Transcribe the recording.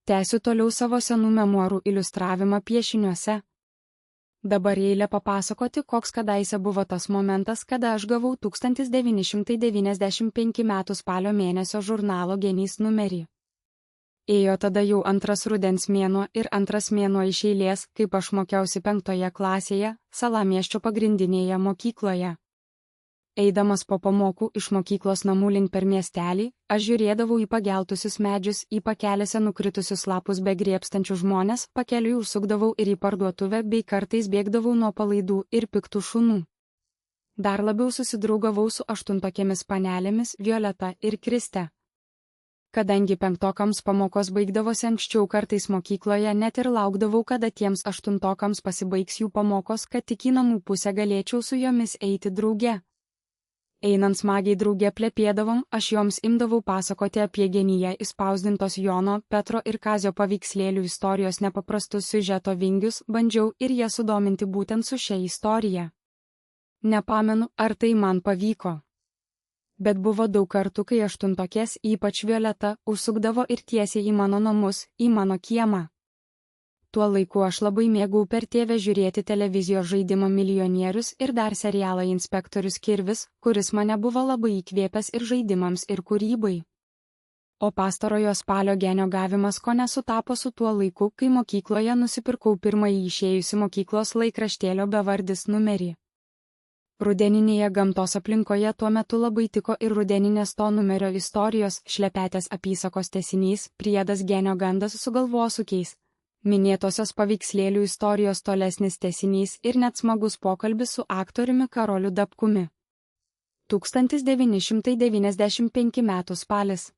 Tęsiu toliau savo senų memuarų iliustravimą piešiniuose. Dabar eilė papasakoti, koks kadaise buvo tas momentas, kada aš gavau 1995 m. spalio mėnesio žurnalo Genys numerį. Ėjo tada jau antras rudens mėnuo ir antras mėnuo iš eilės, kaip aš mokiausi 5 klasėje, Salamiesčio pagrindinėje mokykloje. Eidamas po pamokų iš mokyklos namų link per miestelį, aš žiūrėdavau į pageltusius medžius, į pakelėse nukritusius lapus begriebstančius žmonės, pakeliui užsukdavau ir į parduotuvę bei kartais bėgdavau nuo palaidų ir piktų šunų. Dar labiau susidraugavau su aštuntokėmis panelėmis Violeta ir Kriste. Kadangi 5-okams pamokos baigdavosi anksčiau kartais mokykloje, net ir laukdavau, kada tiems 8-okams pasibaigs jų pamokos, kad tik į namų pusę galėčiau su jomis eiti drauge. Einant smagiai drauge plepėdavom, aš joms imdavau pasakoti apie Genyje išspausdintos Jono, Petro ir Kazio paveikslėlių istorijos nepaprastus siužeto vingius, bandžiau ir ją sudominti būtent su šia istorija. Nepamenu, ar tai man pavyko. Bet buvo daug kartų, kai aštuntokės, ypač Violeta, užsukdavo ir tiesiai į mano namus, į mano kiemą. Tuo laiku aš labai mėgau per TV žiūrėti televizijos žaidimą Milijonierius ir dar serialą Inspektorius Kirvis, kuris mane buvo labai įkvėpęs ir žaidimams ir kūrybai. O pastarojo spalio Genio gavimas kone sutapo su tuo laiku, kai mokykloje nusipirkau pirmąjį išėjusi mokyklos laikraštėlio bevardis numerį. Rudeninėje gamtos aplinkoje tuo metu labai tiko ir rudeninės to numerio istorijos, šlepetės apysakos tęsinys, priedas Genio gandas su galvosūkiais. Minėtosios paveikslėlių istorijos tolesnis tęsinys ir net smagus pokalbis su aktoriumi Karoliu Dabkumi. 1995 m. spalis.